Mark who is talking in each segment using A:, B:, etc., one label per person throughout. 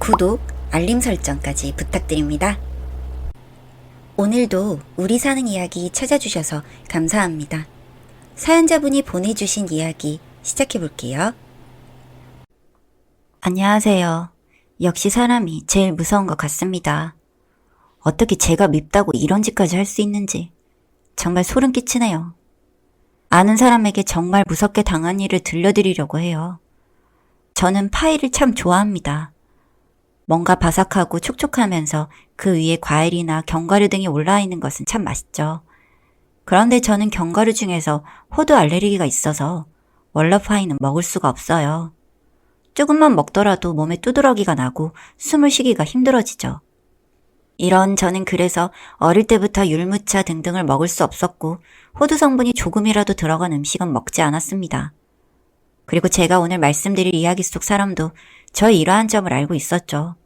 A: 구독, 알림 설정까지 부탁드립니다. 오늘도 우리 사는 이야기 찾아주셔서 감사합니다. 사연자분이 보내주신 이야기 시작해볼게요. 안녕하세요. 역시 사람이 제일 무서운 것 같습니다. 어떻게 제가 밉다고 이런 짓까지 할 수 있는지 정말 소름 끼치네요. 아는 사람에게 정말 무섭게 당한 일을 들려드리려고 해요. 저는 파이를 참 좋아합니다. 뭔가 바삭하고 촉촉하면서 그 위에 과일이나 견과류 등이 올라있는 것은 참 맛있죠. 그런데 저는 견과류 중에서 호두 알레르기가 있어서 월러파이는 먹을 수가 없어요. 조금만 먹더라도 몸에 두드러기가 나고 숨을 쉬기가 힘들어지죠. 이런 저는 그래서 어릴 때부터 율무차 등등을 먹을 수 없었고 호두 성분이 조금이라도 들어간 음식은 먹지 않았습니다. 그리고 제가 오늘 말씀드릴 이야기 속 사람도 저의 이러한 점을 알고 있었죠.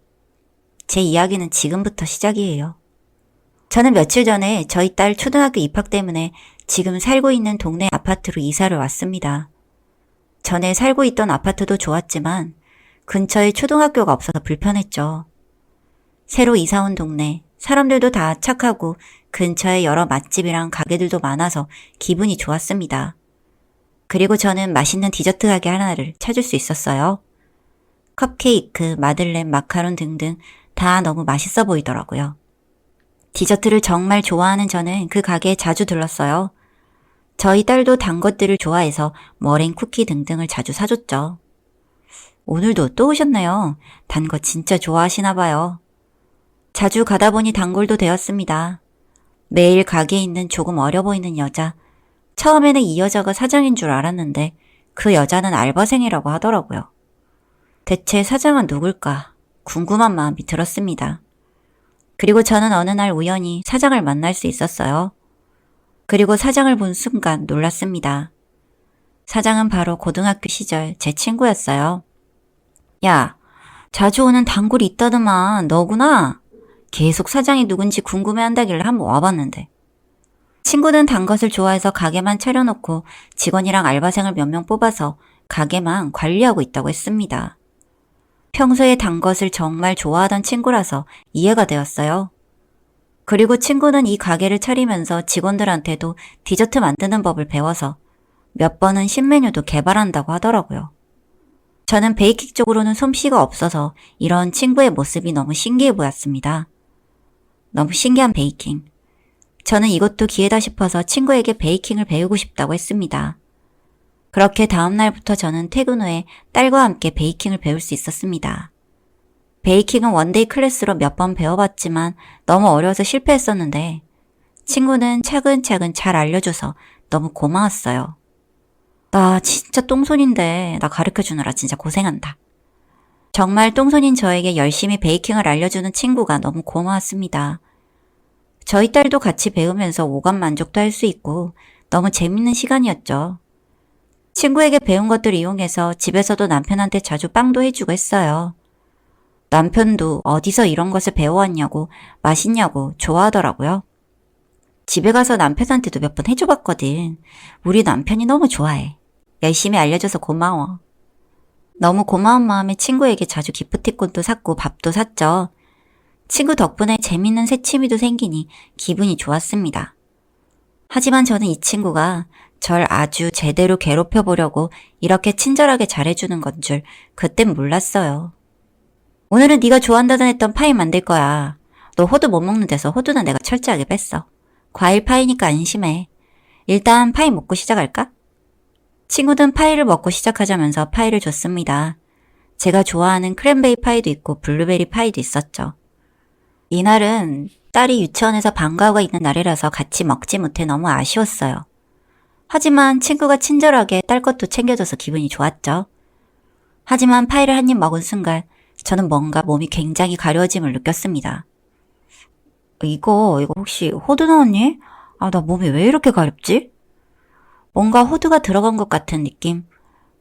A: 제 이야기는 지금부터 시작이에요. 저는 며칠 전에 저희 딸 초등학교 입학 때문에 지금 살고 있는 동네 아파트로 이사를 왔습니다. 전에 살고 있던 아파트도 좋았지만 근처에 초등학교가 없어서 불편했죠. 새로 이사 온 동네, 사람들도 다 착하고 근처에 여러 맛집이랑 가게들도 많아서 기분이 좋았습니다. 그리고 저는 맛있는 디저트 가게 하나를 찾을 수 있었어요. 컵케이크, 마들렌, 마카롱 등등 다 너무 맛있어 보이더라고요. 디저트를 정말 좋아하는 저는 그 가게에 자주 들렀어요. 저희 딸도 단 것들을 좋아해서 머랭 쿠키 등등을 자주 사줬죠. 오늘도 또 오셨네요. 단 거 진짜 좋아하시나 봐요. 자주 가다 보니 단골도 되었습니다. 매일 가게에 있는 조금 어려 보이는 여자. 처음에는 이 여자가 사장인 줄 알았는데 그 여자는 알바생이라고 하더라고요. 대체 사장은 누굴까 궁금한 마음이 들었습니다. 그리고 저는 어느 날 우연히 사장을 만날 수 있었어요. 그리고 사장을 본 순간 놀랐습니다. 사장은 바로 고등학교 시절 제 친구였어요. 야, 자주 오는 단골이 있다더만 너구나. 계속 사장이 누군지 궁금해한다길래 한번 와봤는데. 친구는 단 것을 좋아해서 가게만 차려놓고 직원이랑 알바생을 몇 명 뽑아서 가게만 관리하고 있다고 했습니다. 평소에 단 것을 정말 좋아하던 친구라서 이해가 되었어요. 그리고 친구는 이 가게를 차리면서 직원들한테도 디저트 만드는 법을 배워서 몇 번은 신메뉴도 개발한다고 하더라고요. 저는 베이킹 쪽으로는 솜씨가 없어서 이런 친구의 모습이 너무 신기해 보였습니다. 너무 신기한 베이킹. 저는 이것도 기회다 싶어서 친구에게 베이킹을 배우고 싶다고 했습니다. 그렇게 다음 날부터 저는 퇴근 후에 딸과 함께 베이킹을 배울 수 있었습니다. 베이킹은 원데이 클래스로 몇 번 배워봤지만 너무 어려워서 실패했었는데 친구는 차근차근 잘 알려줘서 너무 고마웠어요. 나 진짜 똥손인데 나 가르쳐주느라 진짜 고생한다. 정말 똥손인 저에게 열심히 베이킹을 알려주는 친구가 너무 고마웠습니다. 저희 딸도 같이 배우면서 오감 만족도 할 수 있고 너무 재밌는 시간이었죠. 친구에게 배운 것들을 이용해서 집에서도 남편한테 자주 빵도 해주고 했어요. 남편도 어디서 이런 것을 배워왔냐고 맛있냐고 좋아하더라고요. 집에 가서 남편한테도 몇 번 해줘봤거든. 우리 남편이 너무 좋아해. 열심히 알려줘서 고마워. 너무 고마운 마음에 친구에게 자주 기프티콘도 샀고 밥도 샀죠. 친구 덕분에 재밌는 새 취미도 생기니 기분이 좋았습니다. 하지만 저는 이 친구가 절 아주 제대로 괴롭혀보려고 이렇게 친절하게 잘해주는 건 줄 그땐 몰랐어요. 오늘은 네가 좋아한다던 했던 파이 만들 거야. 너 호두 못 먹는 데서 호두는 내가 철저하게 뺐어. 과일 파이니까 안심해. 일단 파이 먹고 시작할까? 친구는 파이를 먹고 시작하자면서 파이를 줬습니다. 제가 좋아하는 크랜베리 파이도 있고 블루베리 파이도 있었죠. 이날은 딸이 유치원에서 방과후가 있는 날이라서 같이 먹지 못해 너무 아쉬웠어요. 하지만 친구가 친절하게 딸 것도 챙겨줘서 기분이 좋았죠. 하지만 파이를 한 입 먹은 순간 저는 뭔가 몸이 굉장히 가려워짐을 느꼈습니다. 이거 혹시 호두 넣었니? 아, 나 몸이 왜 이렇게 가렵지? 뭔가 호두가 들어간 것 같은 느낌.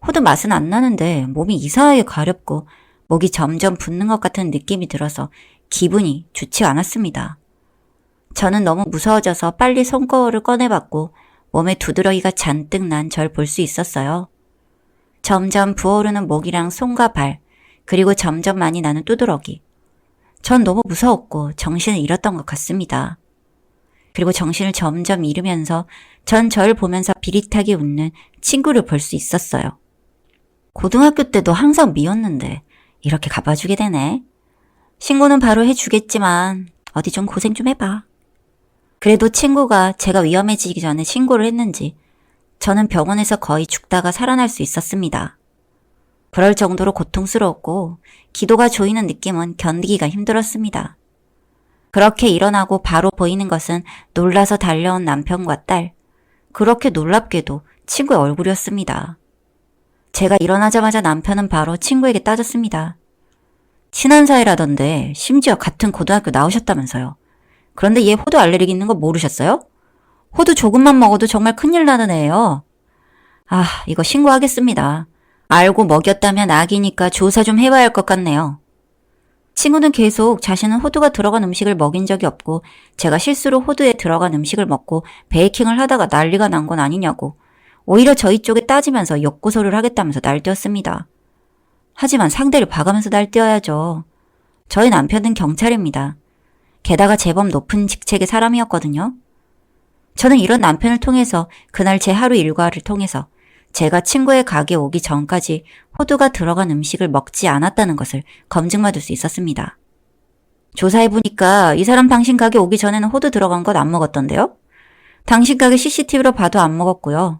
A: 호두 맛은 안 나는데 몸이 이상하게 가렵고 목이 점점 붓는 것 같은 느낌이 들어서 기분이 좋지 않았습니다. 저는 너무 무서워져서 빨리 손거울을 꺼내봤고 몸에 두드러기가 잔뜩 난 절 볼 수 있었어요. 점점 부어오르는 목이랑 손과 발, 그리고 점점 많이 나는 두드러기. 전 너무 무서웠고 정신을 잃었던 것 같습니다. 그리고 정신을 점점 잃으면서 전 저를 보면서 비릿하게 웃는 친구를 볼 수 있었어요. 고등학교 때도 항상 미웠는데 이렇게 갚아주게 되네. 신고는 바로 해주겠지만 어디 좀 고생 좀 해봐. 그래도 친구가 제가 위험해지기 전에 신고를 했는지 저는 병원에서 거의 죽다가 살아날 수 있었습니다. 그럴 정도로 고통스러웠고 기도가 조이는 느낌은 견디기가 힘들었습니다. 그렇게 일어나고 바로 보이는 것은 놀라서 달려온 남편과 딸, 그렇게 놀랍게도 친구의 얼굴이었습니다. 제가 일어나자마자 남편은 바로 친구에게 따졌습니다. 친한 사이라던데 심지어 같은 고등학교 나오셨다면서요. 그런데 얘 호두 알레르기 있는 거 모르셨어요? 호두 조금만 먹어도 정말 큰일 나는 애예요. 아, 이거 신고하겠습니다. 알고 먹였다면 악이니까 조사 좀 해봐야 할 것 같네요. 친구는 계속 자신은 호두가 들어간 음식을 먹인 적이 없고 제가 실수로 호두에 들어간 음식을 먹고 베이킹을 하다가 난리가 난 건 아니냐고 오히려 저희 쪽에 따지면서 욕구소리를 하겠다면서 날뛰었습니다. 하지만 상대를 봐가면서 날뛰어야죠. 저희 남편은 경찰입니다. 게다가 제법 높은 직책의 사람이었거든요. 저는 이런 남편을 통해서 그날 제 하루 일과를 통해서 제가 친구의 가게에 오기 전까지 호두가 들어간 음식을 먹지 않았다는 것을 검증받을 수 있었습니다. 조사해보니까 이 사람 당신 가게 오기 전에는 호두 들어간 것 안 먹었던데요? 당신 가게 CCTV로 봐도 안 먹었고요.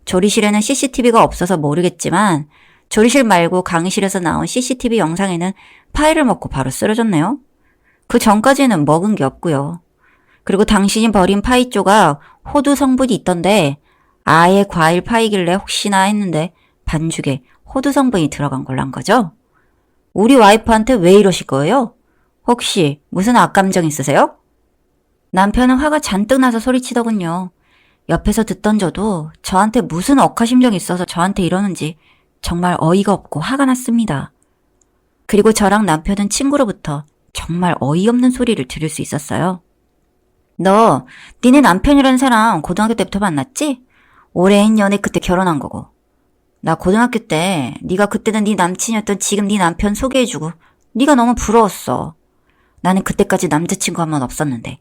A: 조리실에는 CCTV가 없어서 모르겠지만 조리실 말고 강의실에서 나온 CCTV 영상에는 파이를 먹고 바로 쓰러졌네요. 그 전까지는 먹은 게 없고요. 그리고 당신이 버린 파이 조각 호두 성분이 있던데 아예 과일 파이길래 혹시나 했는데 반죽에 호두 성분이 들어간 걸로 한 거죠? 우리 와이프한테 왜 이러실 거예요? 혹시 무슨 악감정 있으세요? 남편은 화가 잔뜩 나서 소리치더군요. 옆에서 듣던 저도 저한테 무슨 억하심정이 있어서 저한테 이러는지 정말 어이가 없고 화가 났습니다. 그리고 저랑 남편은 친구로부터 정말 어이없는 소리를 들을 수 있었어요. 너, 니네 남편이라는 사람 고등학교 때부터 만났지? 오랜 연애 그때 결혼한 거고. 나 고등학교 때 네가 그때는 네 남친이었던 지금 네 남편 소개해주고 네가 너무 부러웠어. 나는 그때까지 남자친구 한 번 없었는데.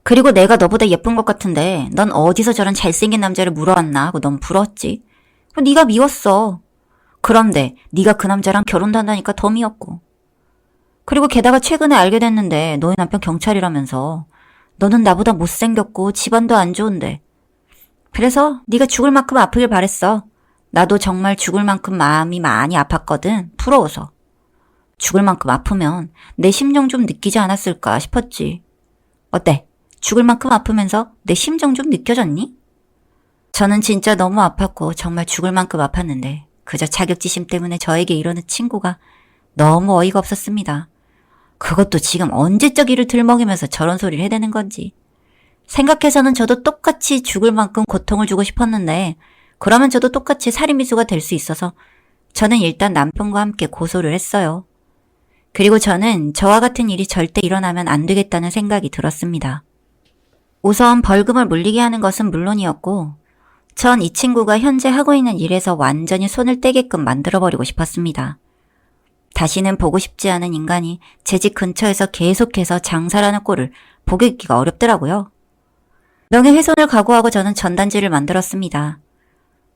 A: 그리고 내가 너보다 예쁜 것 같은데 넌 어디서 저런 잘생긴 남자를 물어왔나 하고 너무 부러웠지. 네가 미웠어. 그런데 네가 그 남자랑 결혼도 한다니까 더 미웠고. 그리고 게다가 최근에 알게 됐는데 너희 남편 경찰이라면서. 너는 나보다 못생겼고 집안도 안 좋은데. 그래서 네가 죽을 만큼 아프길 바랬어. 나도 정말 죽을 만큼 마음이 많이 아팠거든. 부러워서. 죽을 만큼 아프면 내 심정 좀 느끼지 않았을까 싶었지. 어때? 죽을 만큼 아프면서 내 심정 좀 느껴졌니? 저는 진짜 너무 아팠고 정말 죽을 만큼 아팠는데 그저 자격지심 때문에 저에게 이러는 친구가 너무 어이가 없었습니다. 그것도 지금 언제적 일을 들먹이면서 저런 소리를 해대는 건지. 생각해서는 저도 똑같이 죽을 만큼 고통을 주고 싶었는데 그러면 저도 똑같이 살인미수가 될 수 있어서 저는 일단 남편과 함께 고소를 했어요. 그리고 저는 저와 같은 일이 절대 일어나면 안 되겠다는 생각이 들었습니다. 우선 벌금을 물리게 하는 것은 물론이었고 전 이 친구가 현재 하고 있는 일에서 완전히 손을 떼게끔 만들어버리고 싶었습니다. 다시는 보고 싶지 않은 인간이 제 집 근처에서 계속해서 장사라는 꼴을 보기 있기가 어렵더라고요. 명예훼손을 각오하고 저는 전단지를 만들었습니다.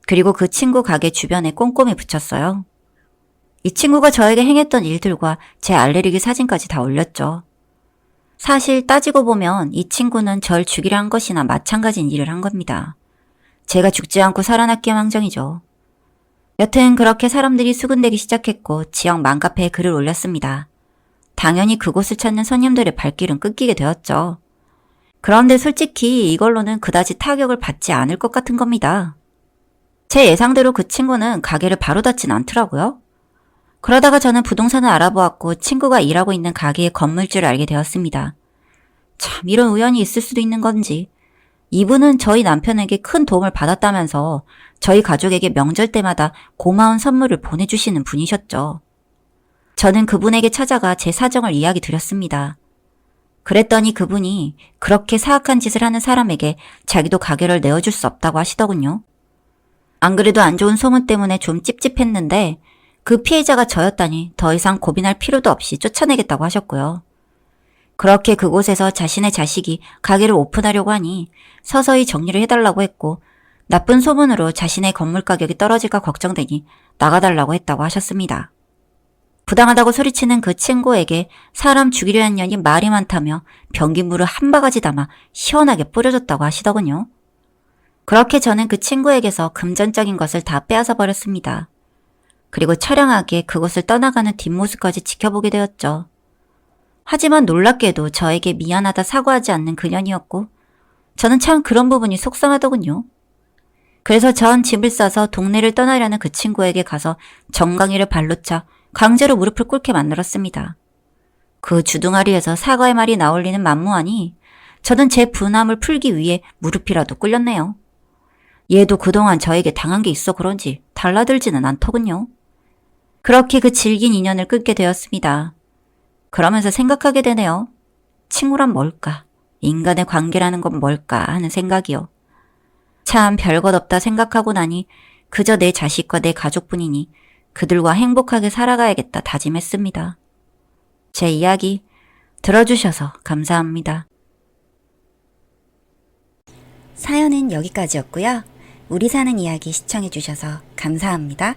A: 그리고 그 친구 가게 주변에 꼼꼼히 붙였어요. 이 친구가 저에게 행했던 일들과 제 알레르기 사진까지 다 올렸죠. 사실 따지고 보면 이 친구는 절 죽이려 한 것이나 마찬가지인 일을 한 겁니다. 제가 죽지 않고 살아났기에 망정이죠. 여튼 그렇게 사람들이 수군대기 시작했고 지역 맘카페에 글을 올렸습니다. 당연히 그곳을 찾는 손님들의 발길은 끊기게 되었죠. 그런데 솔직히 이걸로는 그다지 타격을 받지 않을 것 같은 겁니다. 제 예상대로 그 친구는 가게를 바로 닫진 않더라고요. 그러다가 저는 부동산을 알아보았고 친구가 일하고 있는 가게의 건물주를 알게 되었습니다. 참 이런 우연이 있을 수도 있는 건지. 이분은 저희 남편에게 큰 도움을 받았다면서 저희 가족에게 명절 때마다 고마운 선물을 보내주시는 분이셨죠. 저는 그분에게 찾아가 제 사정을 이야기 드렸습니다. 그랬더니 그분이 그렇게 사악한 짓을 하는 사람에게 자기도 가게를 내어줄 수 없다고 하시더군요. 안 그래도 안 좋은 소문 때문에 좀 찝찝했는데 그 피해자가 저였다니 더 이상 고민할 필요도 없이 쫓아내겠다고 하셨고요. 그렇게 그곳에서 자신의 자식이 가게를 오픈하려고 하니 서서히 정리를 해달라고 했고 나쁜 소문으로 자신의 건물 가격이 떨어질까 걱정되니 나가달라고 했다고 하셨습니다. 부당하다고 소리치는 그 친구에게 사람 죽이려는 년이 말이 많다며 변기물을 한 바가지 담아 시원하게 뿌려줬다고 하시더군요. 그렇게 저는 그 친구에게서 금전적인 것을 다 빼앗아 버렸습니다. 그리고 처량하게 그곳을 떠나가는 뒷모습까지 지켜보게 되었죠. 하지만 놀랍게도 저에게 미안하다 사과하지 않는 그년이었고 저는 참 그런 부분이 속상하더군요. 그래서 전 집을 싸서 동네를 떠나려는 그 친구에게 가서 정강이를 발로 차 강제로 무릎을 꿇게 만들었습니다. 그 주둥아리에서 사과의 말이 나올 리는 만무하니 저는 제 분함을 풀기 위해 무릎이라도 꿇렸네요. 얘도 그동안 저에게 당한 게 있어 그런지 달라들지는 않더군요. 그렇게 그 질긴 인연을 끊게 되었습니다. 그러면서 생각하게 되네요. 친구란 뭘까? 인간의 관계라는 건 뭘까? 하는 생각이요. 참 별것 없다 생각하고 나니 그저 내 자식과 내 가족뿐이니 그들과 행복하게 살아가야겠다 다짐했습니다. 제 이야기 들어주셔서 감사합니다. 사연은 여기까지였고요. 우리 사는 이야기 시청해주셔서 감사합니다.